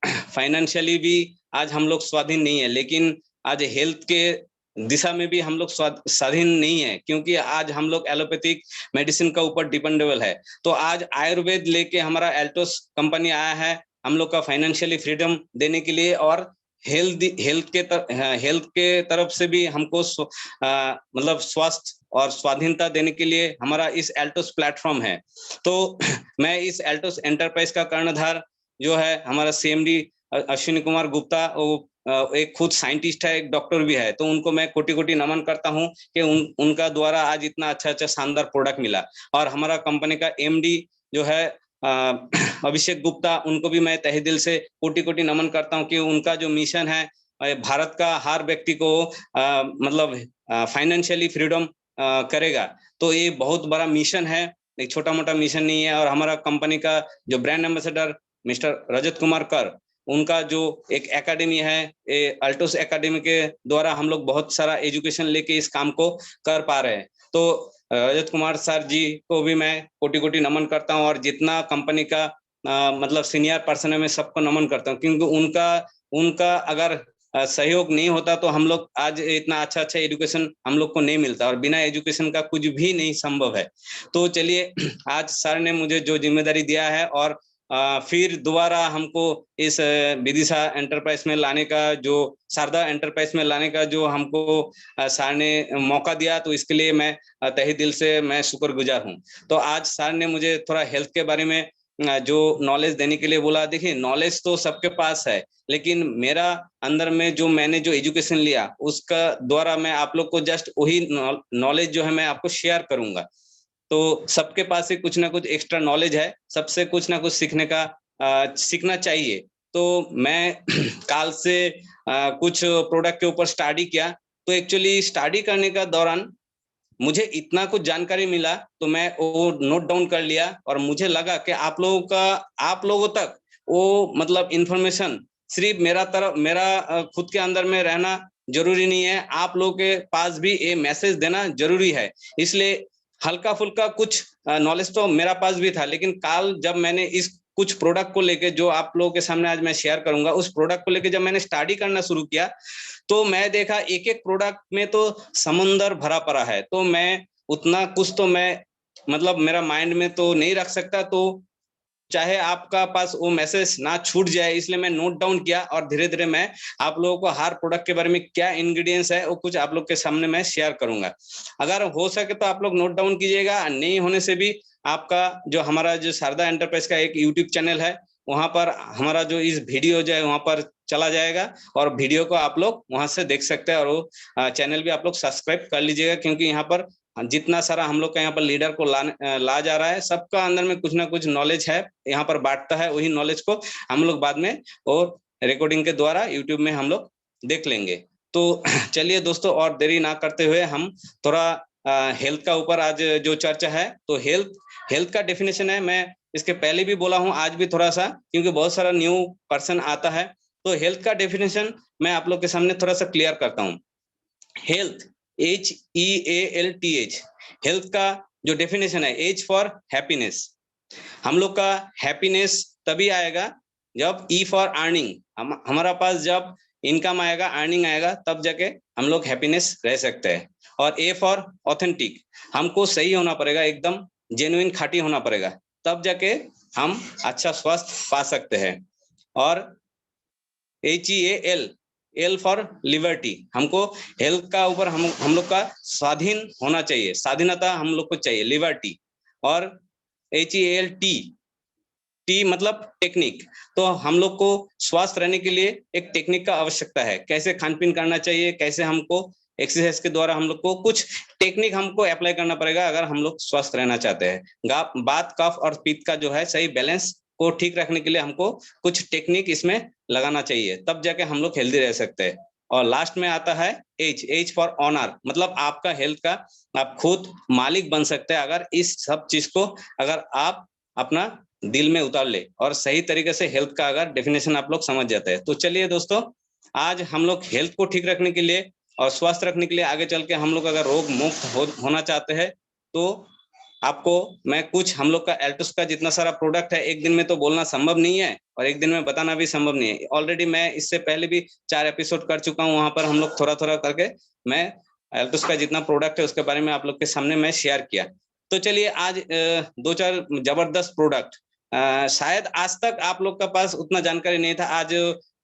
फाइनेंशियली भी आज हम लोग स्वाधीन नहीं है, लेकिन आज हेल्थ के दिशा में भी हम लोग स्वाधीन नहीं है, क्योंकि आज हम लोग एलोपैथिक मेडिसिन का ऊपर डिपेंडेबल है। तो आज आयुर्वेद लेके हमारा एल्टोस कंपनी आया है हम लोग का फाइनेंशियली फ्रीडम देने के लिए, और हेल्थ के तरफ से भी हमको मतलब स्वास्थ्य और स्वाधीनता देने के लिए हमारा इस एल्टोस प्लेटफॉर्म है। तो मैं इस एल्टोस एंटरप्राइज का कर्णधार जो है हमारा CMD अश्विनी कुमार गुप्ता, वो एक खुद साइंटिस्ट है, एक डॉक्टर भी है, तो उनको मैं कोटि कोटि नमन करता हूँ कि उनका द्वारा आज इतना अच्छा शानदार प्रोडक्ट मिला। और हमारा कंपनी का MD जो है अभिषेक गुप्ता, उनको भी मैं तहे दिल से कोटि कोटि नमन करता हूँ कि उनका जो मिशन है भारत का हर व्यक्ति को मतलब फाइनेंशियली फ्रीडम करेगा, तो ये बहुत बड़ा मिशन है, एक छोटा मोटा मिशन नहीं है। और हमारा कंपनी का जो brand ambassador mister Rajat Kumar कर, उनका जो एक एकेडमी है अल्टोस एकेडमी के द्वारा हम लोग बहुत सारा एजुकेशन लेके इस काम को कर पा रहे हैं। तो रजत कुमार सर जी को भी मैं कोटि कोटि नमन करता हूँ, और जितना कंपनी का मतलब सीनियर पर्सन है मैं सबको नमन करता हूँ, क्योंकि उनका अगर सहयोग नहीं होता तो हम लोग आज इतना अच्छा एजुकेशन हम लोग को नहीं मिलता, और बिना एजुकेशन का कुछ भी नहीं संभव है। तो चलिए, आज सर ने मुझे जो जिम्मेदारी दिया है, और फिर दोबारा हमको इस विदिशा एंटरप्राइज में लाने का, जो शारदा एंटरप्राइज में लाने का जो हमको सर ने मौका दिया, तो इसके लिए मैं तहे दिल से मैं शुक्रगुजार हूँ। तो आज सर ने मुझे थोड़ा हेल्थ के बारे में जो नॉलेज देने के लिए बोला। देखिए, नॉलेज तो सबके पास है, लेकिन मेरा अंदर में जो मैंने जो एजुकेशन लिया उसका द्वारा मैं आप लोग को जस्ट वही नॉलेज जो है मैं आपको शेयर करूंगा। तो सबके पास ही कुछ ना कुछ एक्स्ट्रा नॉलेज है, सबसे कुछ ना कुछ सीखना चाहिए। तो मैं काल से कुछ प्रोडक्ट के ऊपर स्टडी किया, तो एक्चुअली स्टडी करने का दौरान मुझे इतना कुछ जानकारी मिला तो मैं वो नोट डाउन कर लिया और मुझे लगा कि आप लोगों तक वो मतलब इंफॉर्मेशन सिर्फ मेरा खुद के अंदर में रहना जरूरी नहीं है, आप लोगों के पास भी ये मैसेज देना जरूरी है। इसलिए हल्का फुल्का कुछ नॉलेज तो मेरा पास भी था, लेकिन कल जब मैंने इस कुछ प्रोडक्ट को लेके जो आप लोगों के सामने आज मैं शेयर करूंगा, उस प्रोडक्ट को लेके जब मैंने स्टडी करना शुरू किया तो मैं देखा एक एक प्रोडक्ट में तो समुंदर भरा पड़ा है। तो मैं उतना कुछ तो मैं मतलब मेरा माइंड में तो नहीं रख सकता, तो चाहे आपका पास वो मैसेज ना छूट जाए, इसलिए मैं नोट डाउन किया और धीरे धीरे मैं आप लोगों को हर प्रोडक्ट के बारे में क्या इंग्रेडिएंट्स है वो कुछ आप लोग के सामने मैं शेयर करूंगा। अगर हो सके तो आप लोग नोट डाउन कीजिएगा, नहीं होने से भी आपका जो हमारा जो शारदा एंटरप्राइज का एक यूट्यूब चैनल है वहां पर हमारा जो इस वीडियो जो है वहां पर चला जाएगा और वीडियो को आप लोग वहां से देख सकते हैं। और वो चैनल भी आप लोग सब्सक्राइब कर लीजिएगा, क्योंकि यहाँ पर जितना सारा हम लोग का यहाँ पर लीडर को ला जा रहा है, सबका अंदर में कुछ ना कुछ नॉलेज है, यहाँ पर बांटता है। वही नॉलेज को हम लोग बाद में और रिकॉर्डिंग के द्वारा यूट्यूब में हम लोग देख लेंगे। तो चलिए दोस्तों, और देरी ना करते हुए हम थोड़ा हेल्थ का ऊपर आज जो चर्चा है, तो हेल्थ का डेफिनेशन है, मैं इसके पहले भी बोला हूँ, आज भी थोड़ा सा, क्योंकि बहुत सारा न्यू पर्सन आता है, तो हेल्थ का डेफिनेशन मैं आप लोग के सामने थोड़ा सा क्लियर करता हूँ। हेल्थ HEALTH, हेल्थ का जो डेफिनेशन है, एच फॉर हैप्पीनेस। हम लोग का हैप्पीनेस तभी आएगा जब E फॉर अर्निंग, हमारा पास जब इनकम आएगा, अर्निंग आएगा, तब जाके हम लोग हैप्पीनेस रह सकते हैं। और A फॉर ऑथेंटिक, हमको सही होना पड़ेगा, एकदम जेन्युइन खाटी होना पड़ेगा, तब जाके हम अच्छा स्वास्थ्य पा सकते हैं। और HEAL, L फॉर लिबर्टी, हमको हेल्थ का ऊपर हम लोग का स्वाधीन होना चाहिए, स्वाधीनता हम लोग को चाहिए, लिबर्टी। और HEALT, T मतलब टेक्निक, तो हम लोग को स्वस्थ रहने के लिए एक टेक्निक का आवश्यकता है, कैसे खान पीन करना चाहिए, कैसे हमको एक्सरसाइज के द्वारा हम लोग को कुछ टेक्निक हमको अप्लाई करना पड़ेगा अगर हम लोग स्वस्थ रहना चाहते हैं। बात कफ और पित्त का जो है सही बैलेंस को ठीक रखने के लिए हमको कुछ टेक्निक इसमें लगाना चाहिए, तब जाके हम लोग हेल्दी रह सकते हैं। और लास्ट में आता है H फॉर ऑनर, मतलब आपका हेल्थ का आप खुद मालिक बन सकते हैं अगर इस सब चीज को अगर आप अपना दिल में उतार ले और सही तरीके से हेल्थ का अगर डेफिनेशन आप लोग समझ जाते हैं। तो चलिए दोस्तों, आज हम लोग हेल्थ को ठीक रखने के लिए और स्वस्थ रखने के लिए, आगे चल के हम लोग अगर रोग मुक्त होना चाहते हैं, तो आपको मैं कुछ हम लोग का एल्टुस का जितना सारा प्रोडक्ट है, एक दिन में तो बोलना संभव नहीं है और एक दिन में बताना भी संभव नहीं है। ऑलरेडी मैं इससे पहले भी 4 एपिसोड कर चुका हूँ, वहां पर हम लोग थोड़ा थोड़ा करके मैं एल्टुस का जितना प्रोडक्ट है उसके बारे में आप लोग के सामने मैं शेयर किया। तो चलिए, आज 2-4 जबरदस्त प्रोडक्ट, शायद आज तक आप लोग का पास उतना जानकारी नहीं था। आज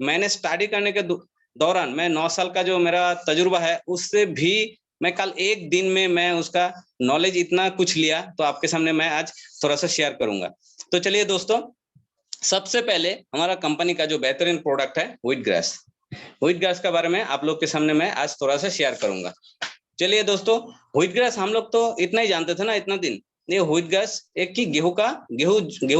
मैंने स्टडी करने के दौरान, मैं 9 साल का जो मेरा तजुर्बा है, उससे भी मैं कल एक दिन में मैं उसका नॉलेज इतना कुछ लिया, तो आपके सामने मैं आज थोड़ा सा शेयर करूंगा। तो चलिए दोस्तों, सबसे पहले हमारा कंपनी का जो बेहतरीन प्रोडक्ट है व्हीट ग्रास के बारे में आप लोग के सामने मैं आज थोड़ा सा शेयर करूंगा। चलिए दोस्तों, व्हीट ग्रास हम लोग तो इतना ही जानते थे ना इतना दिन, ये व्हीट ग्रास एक की गेहूं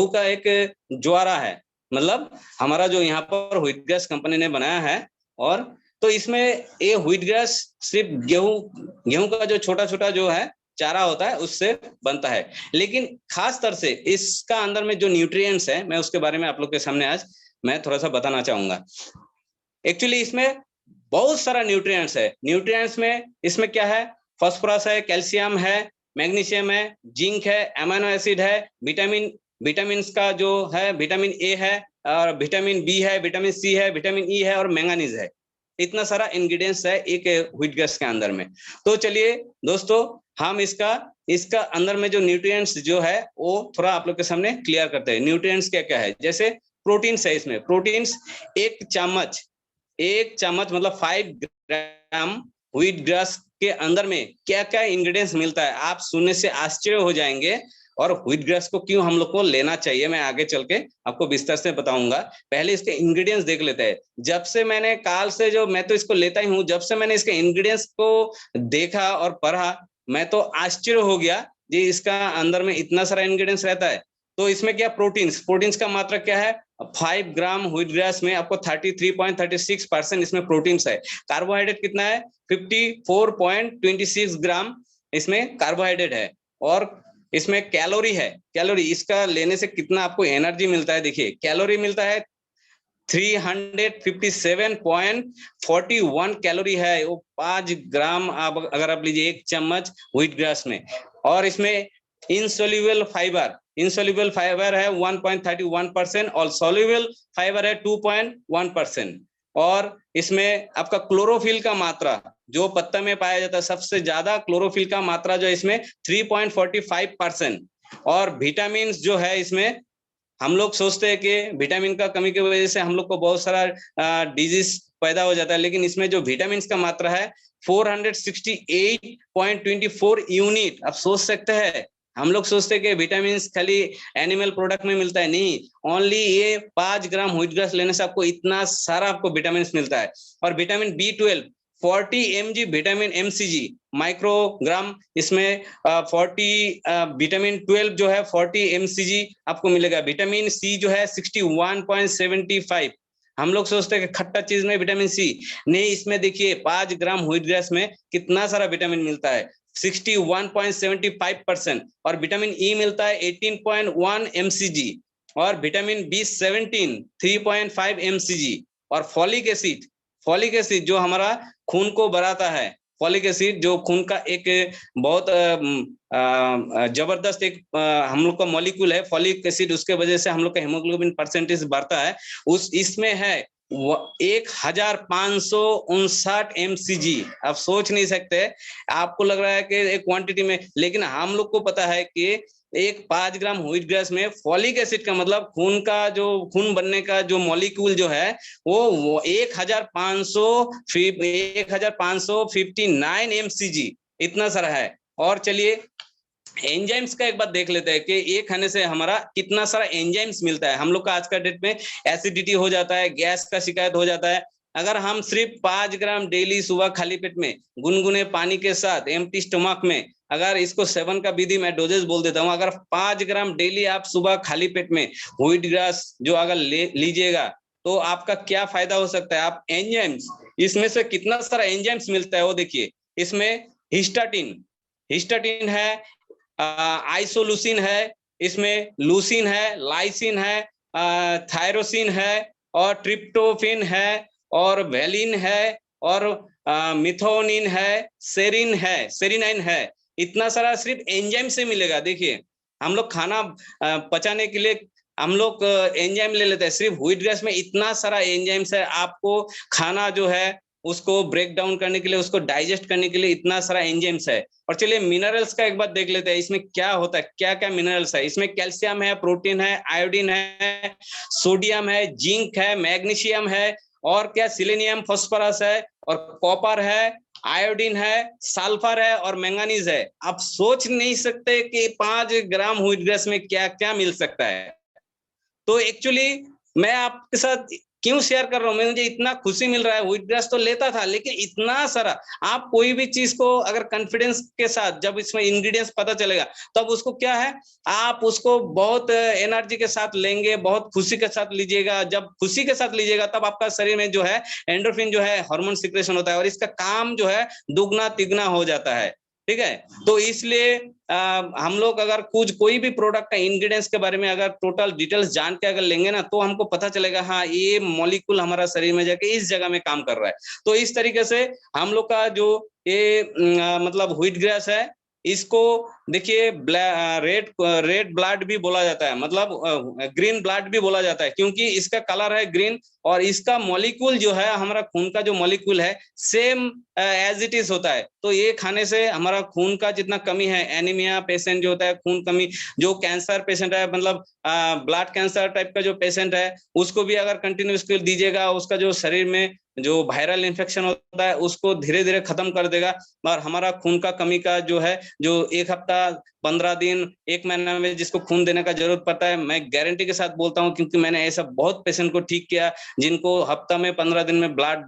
का एक ज्वारा है, मतलब हमारा जो यहाँ पर व्हीट ग्रास कंपनी ने बनाया है। और तो इसमें ये व्हीट ग्रास सिर्फ गेहूं का जो छोटा छोटा जो है चारा होता है उससे बनता है, लेकिन खास तौर से इसका अंदर में जो न्यूट्रिएंट्स है, मैं उसके बारे में आप लोग के सामने आज मैं थोड़ा सा बताना चाहूंगा। एक्चुअली इसमें बहुत सारा न्यूट्रिएंट्स है। न्यूट्रिएंट्स में इसमें क्या है, फास्फोरस है, कैल्शियम है, मैग्नीशियम है, जिंक है, अमीनो एसिड है, विटामिन का जो है विटामिन ए है, और विटामिन बी है, विटामिन सी है, विटामिन ई है और मैंगनीज है। इतना सारा इंग्रेडिएंट्स है एक व्हीट ग्रास के अंदर में। तो चलिए दोस्तों, हम इसका अंदर में जो न्यूट्रिएंट्स जो है वो थोड़ा आप लोग के सामने क्लियर करते हैं। न्यूट्रिएंट्स क्या क्या है, जैसे प्रोटीन्स है, इसमें प्रोटीन्स एक चम्मच मतलब 5 ग्राम व्हीट ग्रास के अंदर में क्या क्या इंग्रेडिएंट्स मिलता है, आप सुनने से आश्चर्य हो जाएंगे। और व्हीट ग्रास को क्यों हम लोग को लेना चाहिए, मैं आगे चल के आपको विस्तार से बताऊंगा। पहले इसके इंग्रेडिएंट्स देख लेते हैं। जब से मैंने काल से जो मैं तो इसको लेता ही हूँ, जब से मैंने इसके इंग्रेडिएंट्स को देखा और पढ़ा, मैं तो आश्चर्य हो गया जी, इसका अंदर में इतना सारा इंग्रेडिएंट्स रहता है। तो इसमें क्या, प्रोटीन्स का मात्रा क्या है, 5 ग्राम व्हीट ग्रास में आपको 33.36% इसमें प्रोटीन्स है। कार्बोहाइड्रेट कितना है, 54.26 ग्राम इसमें कार्बोहाइड्रेट है और इसमें कैलोरी है। कैलोरी इसका लेने से कितना आपको एनर्जी मिलता है, देखिए कैलोरी मिलता है 357.41 कैलोरी है, वो 5 ग्राम आप अगर आप लीजिए 1 चम्मच व्हीट ग्रास में। और इसमें इनसोल्यूबल फाइबर है 1.31% और सोल्यूबल फाइबर है 2.1%। और इसमें आपका क्लोरोफिल का मात्रा जो पत्ता में पाया जाता है, सबसे ज्यादा क्लोरोफिल का मात्रा जो है इसमें 3.45%। और विटामिन जो है इसमें, हम लोग सोचते हैं कि विटामिन का कमी की वजह से हम लोग को बहुत सारा डिजीज पैदा हो जाता है, लेकिन इसमें जो विटामिन का मात्रा है 468.24 यूनिट। आप सोच सकते हैं, हम लोग सोचते हैं कि विटामिन खाली एनिमल प्रोडक्ट में मिलता है, नहीं, ओनली ये 5 ग्राम व्हीट ग्रास लेने से आपको इतना सारा आपको विटामिन मिलता है। और vitamin B12 40 mg vitamin MCG microgram, इसमें 40 विटामिन 12 जो है 40 MCG आपको मिलेगा। विटामिन C जो है 61.75। हम लोग सोचते हैं कि खट्टा चीज में विटामिन C नहीं, इसमें देखिए 5 ग्राम व्हीट ग्रास में कितना सारा विटामिन मिलता है, 61.75%। और विटामिन E मिलता है 18.1 mcg और विटामिन B17 3.5 mcg। और फॉलिक एसिड जो हमारा खून को बढ़ाता है, फॉलिक एसिड जो खून का एक बहुत जबरदस्त एक हम लोग का मॉलिक्यूल है फॉलिक एसिड, उसके वजह से हम लोग का हेमोग्लोबिन परसेंटेज बढ़ता है। इसमें है 1559 mcg। आप सोच नहीं सकते, आपको लग रहा है कि एक क्वांटिटी में, लेकिन हम लोग को पता है कि एक 5 ग्राम व्हीट ग्रास में फॉलिक एसिड का मतलब खून बनने का जो मॉलिक्यूल जो है वो 1559 mcg, इतना सारा है। और चलिए एंजाइम्स का एक बात देख लेते हैं कि ये खाने से हमारा कितना सारा एंजाइम्स मिलता है। हम लोग का आज का डेट में एसिडिटी हो जाता है, गैस का शिकायत हो जाता है। अगर हम सिर्फ 5 ग्राम डेली सुबह खाली पेट में गुनगुने पानी के साथ एम्प्टी स्टमक में, अगर इसको सेवन का विधि मैं डोजेस बोल देता हूं, अगर 5 ग्राम डेली आप सुबह खाली पेट में व्हीट ग्रास जो अगर लीजिएगा तो आपका क्या फायदा हो सकता है। आप एंजाइम्स, इसमें से कितना सारा एंजाइम्स मिलता है वो देखिए। इसमें हिस्टाटिन है, आइसोलूसिन है, इसमें लूसिन है, लाइसिन है, थायरोसिन है, और ट्रिप्टोफिन है, और वेलिन है, और मिथोनिन है, सेरिनाइन है। इतना सारा सिर्फ एंजाइम से मिलेगा। देखिए हम लोग खाना पचाने के लिए हम लोग एंजाइम ले लेते हैं, सिर्फ व्हीट ग्रास में इतना सारा एंजाइम्स है। आपको खाना जो है उसको ब्रेक डाउन करने के लिए, उसको डाइजेस्ट करने के लिए इतना सारा एंजाइम्स है। और चलिए मिनरल्स का एक बात देख लेते हैं, इसमें क्या होता है, क्या क्या मिनरल्स है। इसमें कैल्शियम है, प्रोटीन है, आयोडीन है, सोडियम है, जिंक है, मैग्नीशियम है, और क्या सिलेनियम, फास्फोरस है, और कॉपर है, आयोडीन है, सल्फर है, और मैंगनीज है। आप सोच नहीं सकते कि 5 ग्राम व्हीट ग्रास में क्या क्या मिल सकता है। तो एक्चुअली मैं आपके साथ क्यों शेयर कर रहा हूँ, मुझे इतना खुशी मिल रहा है। व्हीट ग्रास तो लेता था, लेकिन इतना सारा, आप कोई भी चीज को अगर कॉन्फिडेंस के साथ, जब इसमें इंग्रेडिएंट्स पता चलेगा तब उसको क्या है, आप उसको बहुत एनर्जी के साथ लेंगे, बहुत खुशी के साथ लीजिएगा। जब खुशी के साथ लीजिएगा तब आपका शरीर में जो है एंडोर्फिन जो है हार्मोन सिक्रेशन होता है, और इसका काम जो है दुगना तिगना हो जाता है। ठीक है, तो इसलिए हम लोग अगर कोई भी प्रोडक्ट का इंग्रेडिएंट्स के बारे में अगर टोटल डिटेल्स जान के अगर लेंगे ना, तो हमको पता चलेगा हाँ ये मॉलिक्यूल हमारा शरीर में जाके इस जगह में काम कर रहा है। तो इस तरीके से हम लोग का जो ये मतलब व्हीट ग्रास है, इसको देखिए रेड ब्लड भी बोला जाता है, मतलब ग्रीन ब्लड भी बोला जाता है, क्योंकि इसका कलर है ग्रीन, और इसका मॉलिक्यूल जो है हमारा खून का जो मॉलिक्यूल है सेम एज इट इज होता है। तो ये खाने से हमारा खून का जितना कमी है, एनीमिया पेशेंट जो होता है, खून कमी, जो कैंसर पेशेंट है, मतलब ब्लड कैंसर टाइप का जो पेशेंट है, उसको भी अगर कंटिन्यूस दीजिएगा, उसका जो शरीर में जो वायरल इन्फेक्शन होता है उसको धीरे धीरे खत्म कर देगा। और हमारा खून का कमी का जो है, जो 1 हफ्ता 15 दिन 1 महीना में जिसको खून देने का जरूरत पड़ता है, मैं गारंटी के साथ बोलता हूं, क्योंकि मैंने ऐसा बहुत पेशेंट को ठीक किया जिनको हफ्ता में 15 दिन में ब्लड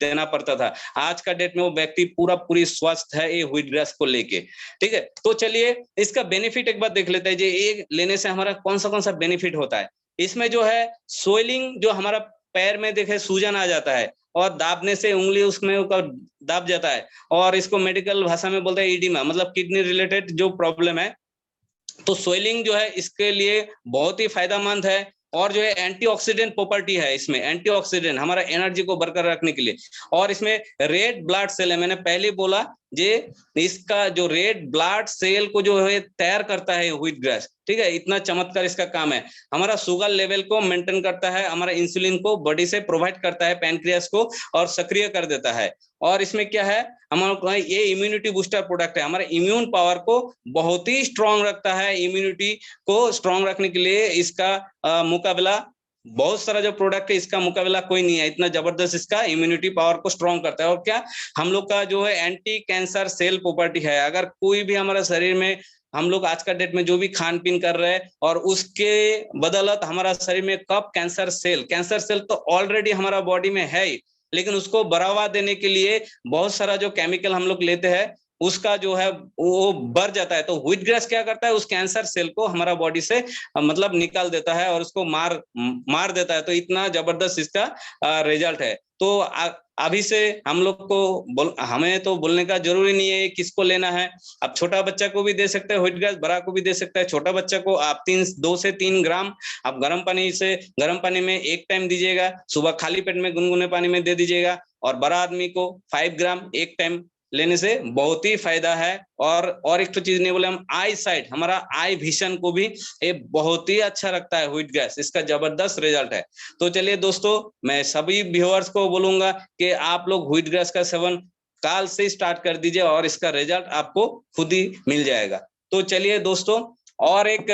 देना पड़ता था। आज का डेट में वो व्यक्ति पूरी स्वस्थ है ये व्हीट ग्रास को लेके। ठीक है, तो चलिए इसका बेनिफिट एक बार देख लेते हैं, ये लेने से हमारा कौन सा बेनिफिट होता है। इसमें जो है सोइलिंग, जो हमारा पैर में देखे सूजन आ जाता है, और दाबने से उंगली उसमें दाब जाता है, और इसको मेडिकल भाषा में बोलते हैं ईडिमा, मतलब किडनी रिलेटेड जो प्रॉब्लम है। तो सोइलिंग जो है इसके लिए बहुत ही फायदेमंद है, और जो है एंटीऑक्सीडेंट प्रॉपर्टी है इसमें, एंटीऑक्सीडेंट हमारा एनर्जी को बरकरार रखने के लिए। और इसमें रेड ब्लड सेल है, मैंने पहले बोला जे इसका जो रेड ब्लड सेल को जो है तैयार करता है व्हीट ग्रास, ठीक है, इतना चमत्कार इसका काम है। हमारा शुगर लेवल को मेंटेन करता है, हमारा इंसुलिन को बॉडी से प्रोवाइड करता है, पैनक्रियास को, और सक्रिय कर देता है। और इसमें क्या है, हमारा ये इम्यूनिटी बूस्टर प्रोडक्ट है, हमारे इम्यून पावर को बहुत ही स्ट्रांग रखता है। इम्यूनिटी को स्ट्रांग रखने के लिए इसका मुकाबला, बहुत सारा जो प्रोडक्ट है इसका मुकाबला कोई नहीं है, इतना जबरदस्त इसका इम्यूनिटी पावर को स्ट्रांग करता है। और क्या, हम लोग का जो है एंटी कैंसर सेल प्रॉपर्टी है। अगर कोई भी हमारा शरीर में, हम लोग आज का डेट में जो भी खान पीन कर रहे हैं और उसके बदौलत हमारा शरीर में कब कैंसर सेल तो ऑलरेडी हमारा बॉडी में है ही, लेकिन उसको बढ़ावा देने के लिए बहुत सारा जो केमिकल हम लोग लेते हैं उसका जो है वो बढ़ जाता है। तो व्हीट ग्रास क्या करता है, उस कैंसर सेल को हमारा बॉडी से मतलब निकाल देता है और उसको मार देता है। तो इतना जबरदस्त इसका रिजल्ट है। तो अभी से हम लोग को हमें तो बोलने का जरूरी नहीं है किसको लेना है। अब छोटा बच्चा को भी दे सकते हैं व्हीट ग्रास, बड़ा को भी दे सकता है। छोटा बच्चा को आप 2 से 3 ग्राम आप गर्म पानी में एक टाइम दीजिएगा, सुबह खाली पेट में गुनगुने पानी में दे दीजिएगा। और बड़ा आदमी को 5 ग्राम एक टाइम लेने से बहुत ही फायदा है। और एक तो चीज नहीं बोले, हम आई साइट, हमारा आई विजन को भी ये बहुत ही अच्छा रखता है व्हीट ग्रास, इसका जबरदस्त रिजल्ट है। तो चलिए दोस्तों, मैं सभी व्यूअर्स को बोलूंगा कि आप लोग व्हीट ग्रास का सेवन काल से स्टार्ट कर दीजिए और इसका रिजल्ट आपको खुद ही मिल जाएगा। तो चलिए दोस्तों, और एक